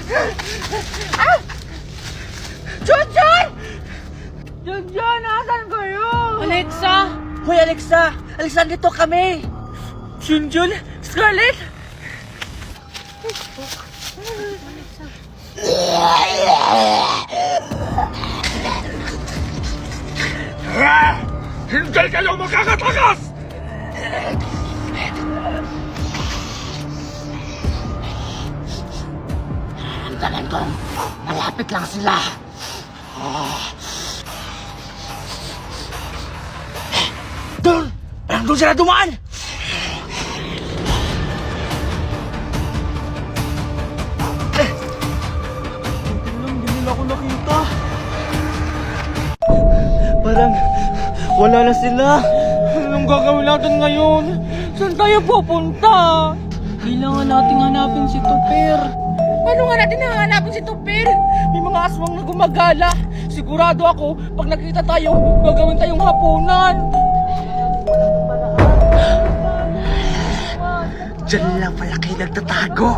Ah! Junjun! Junjun, nasan kayo? Alexa! Hoy, Alexa! Alexa, dito kami! Junjun? Scarlett? Hindi kayo makakatakas! Tanan ko, malapit lang sila. Doon! Nandun sila dumaan! Hindi nila ako nakita. Parang wala na sila. Anong gagawin natin ngayon? Saan tayo pupunta? Kailangan nating hanapin si Tupir. Paano nga natin hahanapin si Tupir? May mga aswang na gumagala. Sigurado ako, pag nakita tayo, gagawin tayong hapunan. Diyan lang pala kayo nagtatago.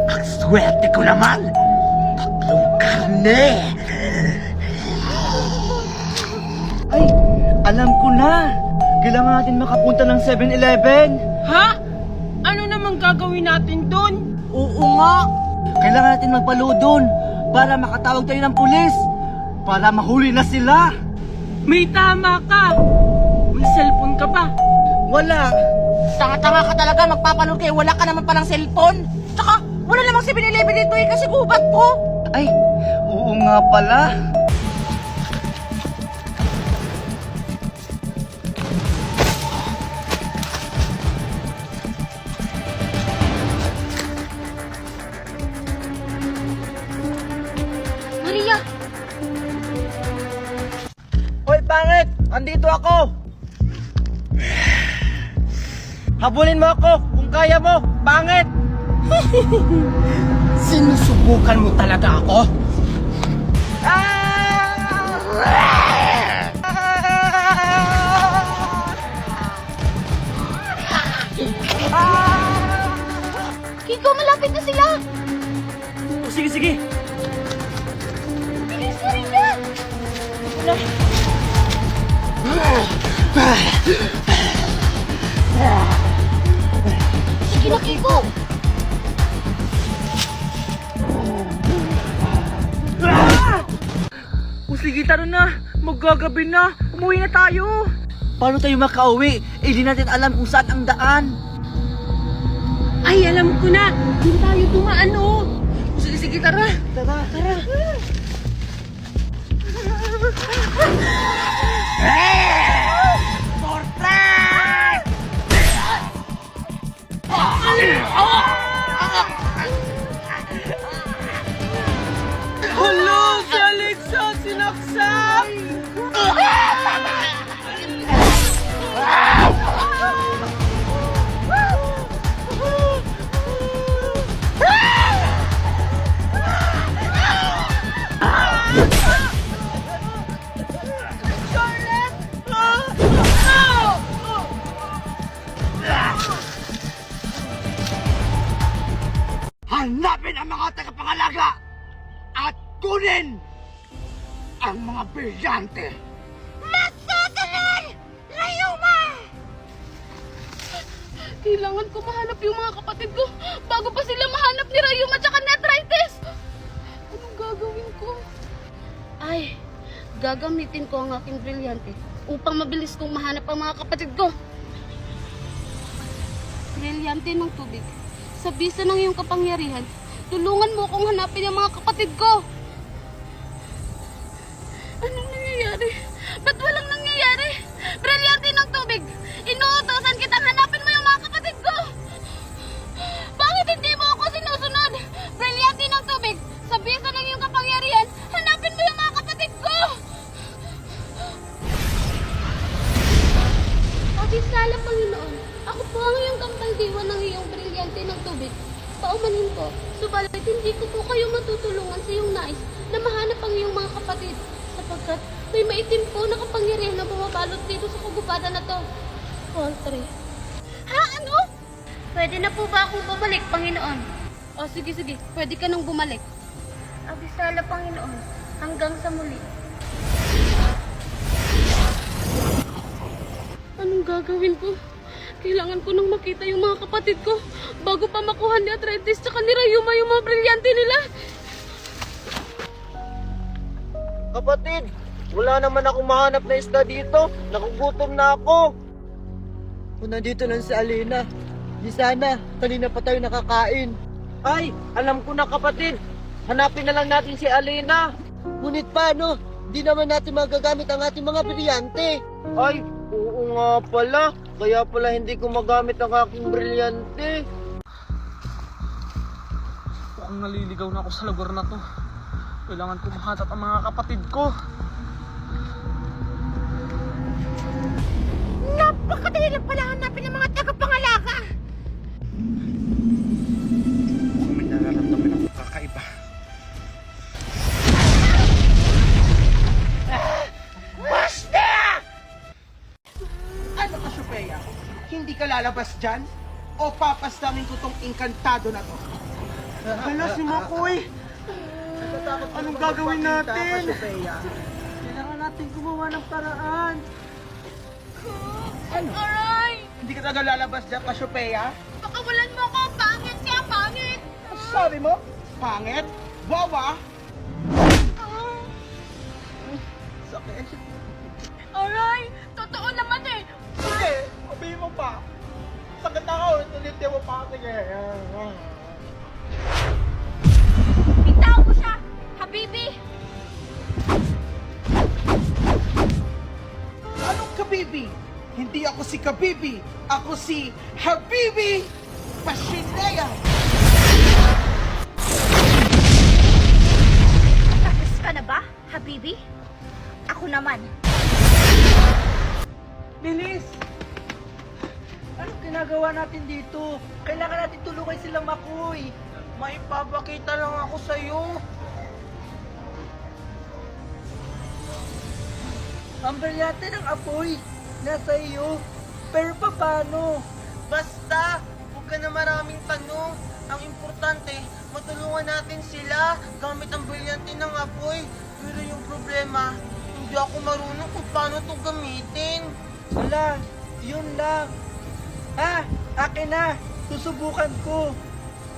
Ang swerte ko naman. Tatlong karne. Ay, alam ko na. Kailangan natin makapunta ng 7-Eleven. Ha? Ano namang gagawin natin doon? Oo nga. Kailangan natin magpalo doon para makatawag tayo ng pulis. Para mahuli na sila. May tama ka! May cellphone ka ba? Wala. Tanga-tanga ka talaga, magpapanood kayo. Wala ka naman palang cellphone. Tsaka, wala namang 7-Eleven dito eh, kasi gubat ko. Ay, oo nga pala. Maria! Hoy, pangit! Andito ako! Habulin mo ako kung kaya mo, pangit! Sinusubukan mo talaga ako? Kiko, malapit na sila! Sige, sige! Bilis na rin yan! Sige na, Kiko! O sige, taro na! Magagabi na! Umuwi na tayo! Paano tayo makauwi? Eh, di natin alam kung saan ang daan! Ay, alam ko na! Doon tayo dumaan, oh! Sige, sige, tara! Tara, tara! Portrait! Hala! Si Alexa! Sinaksak! Hanapin ang mga tagapangalaga at kunin ang mga brilyante. Masasalan! Rayuma! Kailangan ko mahanap yung mga kapatid ko bago pa sila mahanap ni Rayuma at Netrites! Anong gagawin ko? Ay, gagamitin ko ang aking brilyante upang mabilis kong mahanap ang mga kapatid ko. Brilyante ng tubig. Sa bisa ng iyong kapangyarihan, tulungan mo akong hanapin ang mga kapatid ko. Anong nangyayari? Ba't walang nangyayari? Brilyante ng tubig! Inuutosan kitang hanapin mo yung mga kapatid ko! Bakit hindi mo ako sinusunod? Brilyante ng tubig! Sa bisa ng iyong kapangyarihan, hanapin mo yung mga kapatid ko! Abisala, Panginoon, ako po ang iyong kampaldiwan ng iyong brilyante ng tubig. Paumanin ko, subalit hindi ko po kayo matutulungan sa iyong nais na mahanap ang iyong mga kapatid, sapagkat may maitim po na kapangyarihan na bumabalot dito sa kagubatan na to. Poultry. Ha? Ano? Pwede na po ba akong bumalik, Panginoon? O sige, pwede ka nang bumalik. Abisala, Panginoon, hanggang sa muli. Anong gagawin ko? Kailangan ko nang makita yung mga kapatid ko bago pa makuha ni Atreides tsaka ni Rayuma yung mga brilyante nila. Kapatid, wala naman akong mahanap na isda dito. Nakugutom na ako. Kung nandito lang si Alina, di sana, kanina pa tayo nakakain. Ay, alam ko na kapatid. Hanapin na lang natin si Alina. Ngunit paano? Di naman natin magagamit ang ating mga brilyante. Ay, oo nga pala. Kaya pala hindi ko magamit ang aking brilyante. Mukhang naliligaw na ako sa lugar na to. Kailangan ko mahanap ang mga kapatid ko. Napakadali lang pala hanapin ng mga tagapangalaga. Kung may nararamdaman ako kakaiba. Basta! Ano ka, Shupeya? Hindi ka lalabas dyan? O papastangin ko tong engkantado na to? Hala, si Makoy! Anong gagawin natin? Kailangan natin gumawa ng paraan. Aray! Hindi ka talaga lalabas dyan, Kasyopeya? Pakawalan mo ako! Pangit siya! Pangit! Ano sabi mo? Pangit? Wawa? Sakit? Aray! Totoo naman eh! Sige, sabihin mo pa. Sakit ako, ulitin mo pa. Sige. Bitaw ko siya! Habibi! Anong Kabibi? Hindi ako si Kabibi. Ako si Habibi Pashinea. Tapos ka na ba, Habibi? Ako naman. Bilis! Anong ginagawa natin dito? Kailangan natin tulungan silang Makoy. May papakita lang ako sa'yo. Ang brilyante ng apoy, nasa iyo. Pero paano? Basta, huwag ka na maraming tanong. Ang importante, matulungan natin sila gamit ang brilyante ng apoy. Pero yung problema, hindi ako marunong kung paano ito gamitin. Wala, yun lang. Akin na. Susubukan ko.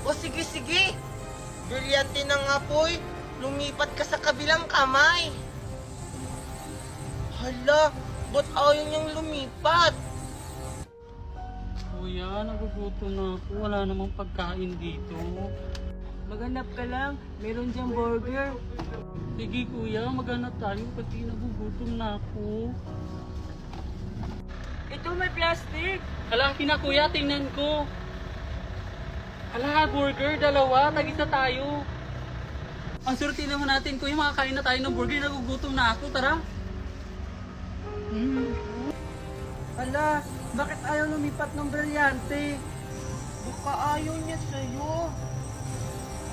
O sige. Brilyante ng apoy, lumipat ka sa kabilang kamay. Hala, ba't ayaw niyang lumipat? Kuya, nagugutom na ako. Wala namang pagkain dito. Maghanap ka lang, meron diyang burger. Sige kuya, maghanap tayo pati nagugutom na ako. Ito may plastic. Hala, na kuya, tingnan ko. Hala, burger, dalawa, tag-isa tayo. Ang surti naman natin kuya, makakain na tayo ng burger, nagugutom na ako, tara. Hala, bakit ayaw lumipat ng brilyante? Baka ayaw niya sa'yo.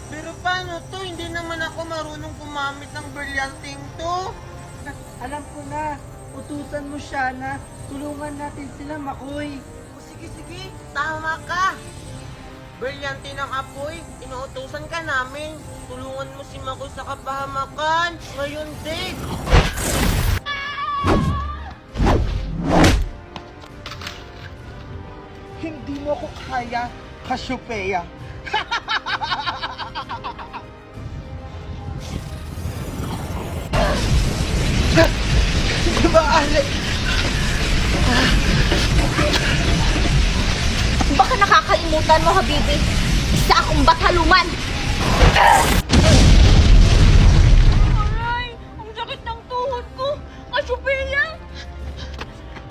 Pero paano to? Hindi naman ako marunong gumamit ng brilyanteng to. Alam ko na, utusan mo siya na tulungan natin sila, Makoy. O sige, tama ka. Brilyante ng apoy, inuutusan ka namin. Tulungan mo si Makoy sa kapahamakan. Ngayon din. Hindi mo ko kaya, Kasyopeya. Maaari. Baka nakakalimutan mo, Habibi. Isa akong bataluman. Aray! Ang sakit ng tuhod ko! Kasyopeya!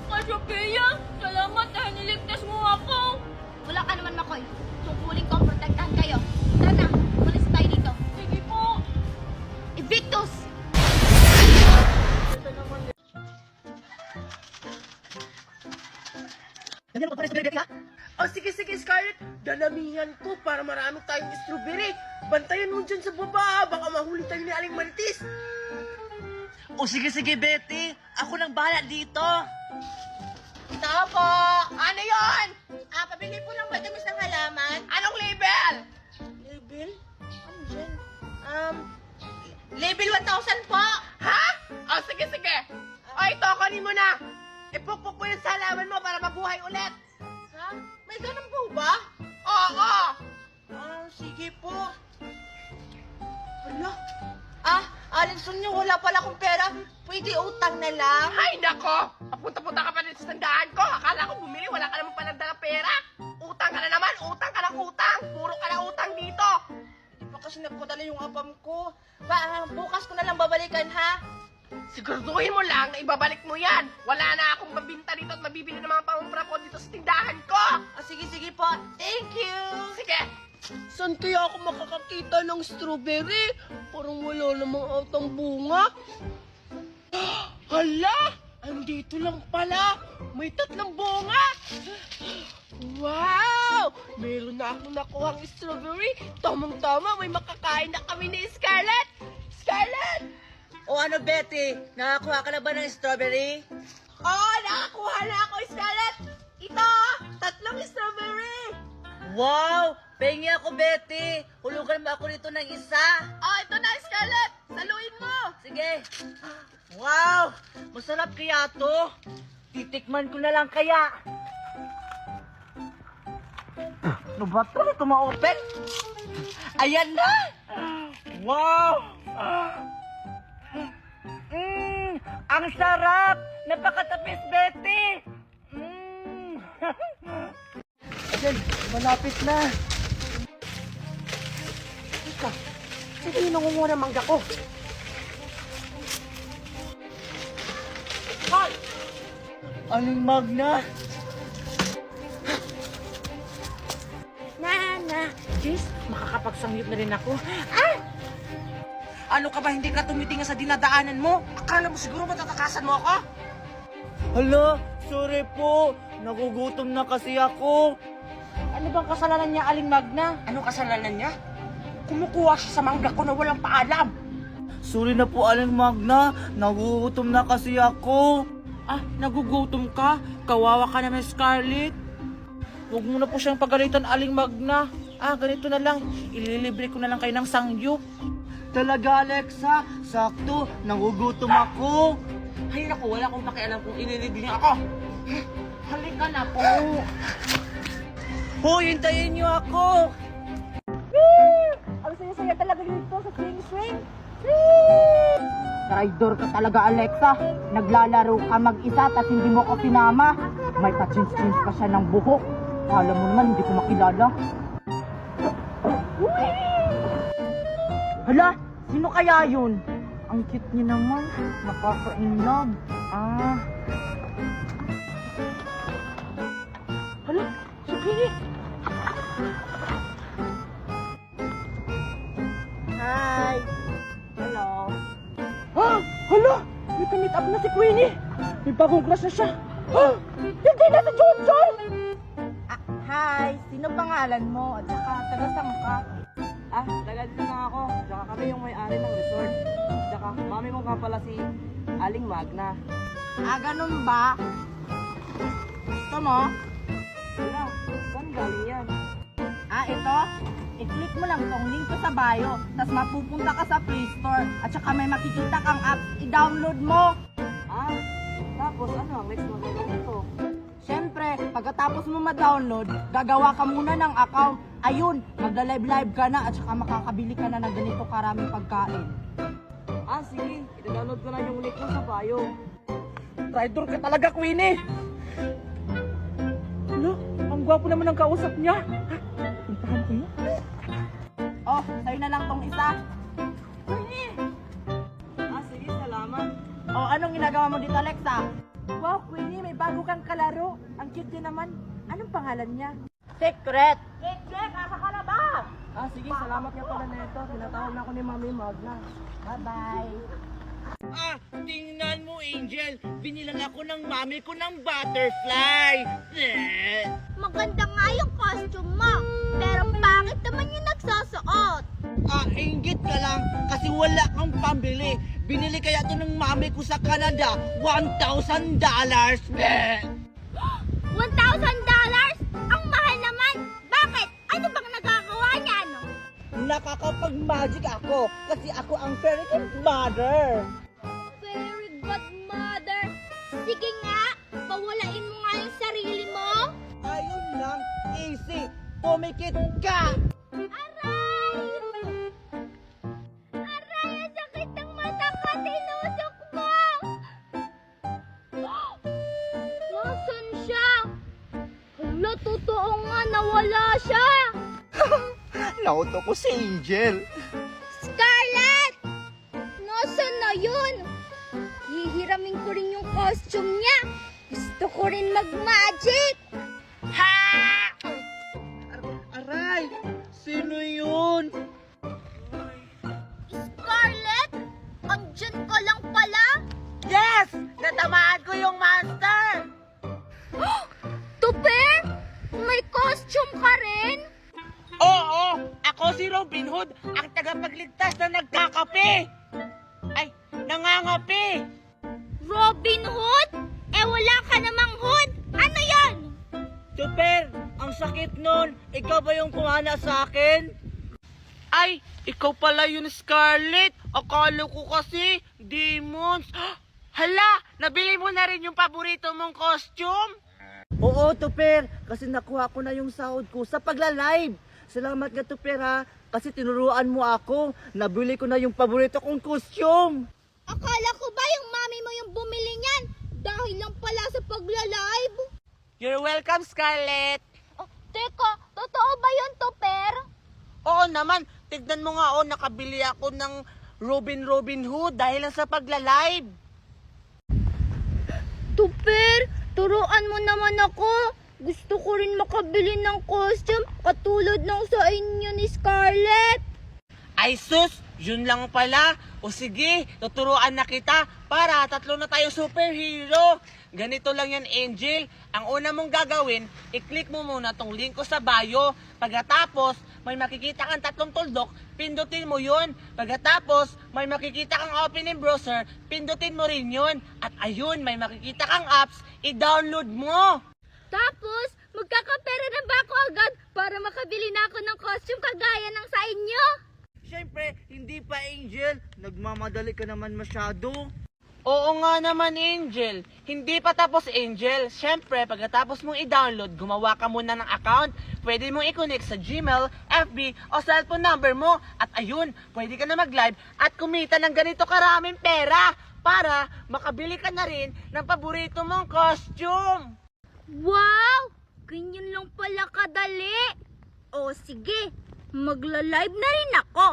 Kasyopeya! Salamat dahil niligtas mo ako! Wala ka naman, Makoy. Tungkulin ko ang protektahan kayo. Tara na, umalis tayo dito. Sige po! Evictus! Ganyan mo pa rin sa bibig, ha? O sige, Scarlett. Dalamihan ko para marami tayong strawberry. Bantayan mo dyan sa baba. Baka mahuli tayo ni Aling Marites. O sige, Betty. Ako nang bahala dito. Tao po! Ano yon? Pabili po ng matamis ng halaman? Anong label? Level 1,000 po. Ha? O, sige, sige. O, ito, kunin mo na. Ipukpok mo yung salaman mo para mabuhay ulit. Ha? May ganun po ba? Oo. Sige po. Hala? Aling Sonia, wala pala akong pera. Pwede utang na lang. Ay, nako. Papunta-punta ka pa rin sa tandaan ko. Akala ko bumili, wala ka naman palang dala pera. Utang ka na naman, utang ka ng utang. Puro ka na utang dito. Hindi pa kasi nagpadala yung apam ko. Bukas ko na lang babalikan, ha? Siguraduhin mo lang na ibabalik mo yan. Wala na akong mabinta dito at mabibili ng mga pamumra ko dito sa tindahan ko. Sige po. Thank you. Sige. Saan kaya ako makakakita ng strawberry? Parang wala namang atang bunga. Hala! Andito lang pala. May 3 bunga. Wow! Meron na akong nakuhang strawberry. Tamang-tama, may makakain na kami ni Scarlett. Scarlett! O ano, Betty? Nakakuha ka na ba ng strawberry? Oo, nakakuha na ako, Scarlett. Ito, 3 strawberry. Wow! Pengi ako, Betty! Hulugan mo ako nito ng isa! Ito na, Scarlett. Saluin mo. Sige! Wow! Masarap kaya to? Titikman ko na lang kaya! Ano ba ito? Ito ma-open? Ayan na! Wow! Ang sarap! Napakatapis, Betty! Ayan, malapit na. Teka, sige nangunguna mangga ko. Hoy! Aling Magna? Nana, Jess, makakapagsangit na rin ako. Ano ka ba, hindi ka tumitingin sa dinadaanan mo? Akala mo siguro matatakasan mo ako? Hala, sorry po. Nagugutom na kasi ako. Ano bang kasalanan niya, Aling Magna? Ano kasalanan niya? Kumukuha siya sa mangga ko na walang paalam. Sorry na po, Aling Magna. Nagugutom na kasi ako. Nagugutom ka? Kawawa ka naman, Scarlett. Huwag mo na po siyang pagalitan, Aling Magna. Ganito na lang. Ililibre ko na lang kayo ng sangyup. Talaga, Alexa. Sakto, nagugutom ako. Ay, naku, wala akong pakialam kung ililibre niya ako. Halika na po. Hoy, hintayin niyo ako. Ang saya-saya talaga dito sa swing-swing. Traidor ka talaga, Alexa. Naglalaro ka mag-isa at hindi mo ko pinama. May pa-change pa siya ng buhok. Alam mo naman, hindi ko makilala. Hala, sino kaya yun? Ang cute niya naman. Nakaka-inlove. Hala, si Queenie. Hi! Hello! Hala! May ka-meet up na si Queenie! May bagong crush na siya! Hindi na si Junjun! Hi! Sino pangalan mo? At saka, taga saan ka? Taga dito na ako. Tsaka kami yung may-ari ng resort. Tsaka mami mo nga pala si Aling Magna. Ganun ba? Gusto mo? Wala, saan galing yan? Ito? I-click mo lang tong link ko sa bio, tapos mapupunta ka sa Play Store, at saka may makikita kang apps, i-download mo. Tapos ano ang next mo gagawin ko? Siyempre, pagkatapos mo ma-download, gagawa ka muna ng account. Ayun, magla-live ka na at saka makakabili ka na ng ganito karaming pagkain. Sige, ita-download ko na yung link ko sa bio. Traitor ka talaga, Queenie! Ano? Ang gwapo naman ang kausap niya. Puntahan ko yun. Sa'yo na lang tong isa. Queenie! Sige, salamat. Anong ginagawa mo dito, Alexa? Wow, Queenie, may bago kang kalaro. Ang cute din naman. Anong pangalan niya? Secret! Secret! Asa ka na ba? Sige, salamat nga pala nito. Tinatawag na ako ni Mami Magna. Bye-bye. Tingnan mo, Angel. Binilan ako ng mami ko ng butterfly. Maganda nga yung costume mo. Pero bakit naman yung nagsusuot? Inggit ka lang kasi wala kang pambili. Binili kaya to ng mami ko sa Canada. $1,000. $1,000? Ang mahal naman! Bakit? Ano bang nagagawa niya, no? nakakapag-magic ako kasi ako ang fairy godmother. Fairy godmother. Sige nga, pawalain mo nga yung sarili mo. Ayun lang, easy. Pumikit ka! Aray! Aray, ang sakit ng mata ko. Tinusok mo. Nasaan siya? Hala, totoo nga, nawala siya. Nauto ko si Angel. Scarlett! Nasaan na yun? Hihiramin ko rin yung costume niya. Gusto ko rin mag-magic. Aray! Sino yun? Scarlett? Andyan ka lang pala? Yes! Natamaan ko yung monster! Tuper? May costume ka rin? Oo! Ako si Robin Hood, ang tagapagligtas na nagkakape! Ay, nangangape! Robin Hood? Eh wala ka namang hood. Ano yan? Super, ang sakit nun. Ikaw ba yung kumana sa akin? Ay, ikaw pala yun, Scarlett! Akala ko kasi, demons! Hala! Nabili mo na rin yung paborito mong costume? Oo, Tuper, kasi nakuha ko na yung sahod ko sa pagla-live. Salamat nga, Tuper, ha, kasi tinuruan mo ako. Nabili ko na yung paborito kong costume. Akala ko ba yung mami mo yung bumili niyan? Dahil lang pala sa pagla-live. You're welcome, Scarlett! Oh, teka, totoo ba yun, Tuper? Oo naman, tignan mo nga, nakabili ako ng Robin Hood dahil lang sa pagla-live. Tuper, turuan mo naman ako. Gusto ko rin makabili ng costume katulad ng sa inyo ni Scarlett. Ay sus, yun lang pala. O sige, tuturuan na kita para tatlo na tayo superhero. Ganito lang yan, Angel. Ang una mong gagawin, i-click mo muna tong link ko sa bio. Pagkatapos, may makikita kang tatlong tuldok, pindutin mo yun. Pagkatapos, may makikita kang opening browser, pindutin mo rin yun. At ayun, may makikita kang apps, i-download mo. Tapos, magkakapera na ba ako agad para makabili na ako ng costume kagaya ng sa inyo? Siyempre, hindi pa, Angel. Nagmamadali ka naman masyado. Oo nga naman, Angel. Hindi pa tapos, Angel. Siyempre, pagkatapos mong i-download, gumawa ka muna ng account. Pwede mong i-connect sa Gmail, FB, o cellphone number mo. At ayun, pwede ka na mag-live at kumita ng ganito karaming pera para makabili ka na rin ng paborito mong costume. Wow! Ganyan lang pala kadali. O sige, magla-live na rin ako.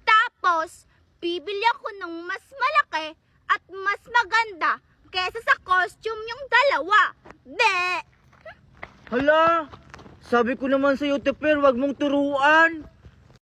Tapos, bibili ako ng mas malaki at mas maganda kesa sa costume yung dalawa. Be! Hala, sabi ko naman sa'yo, Tuper, wag mong turuan.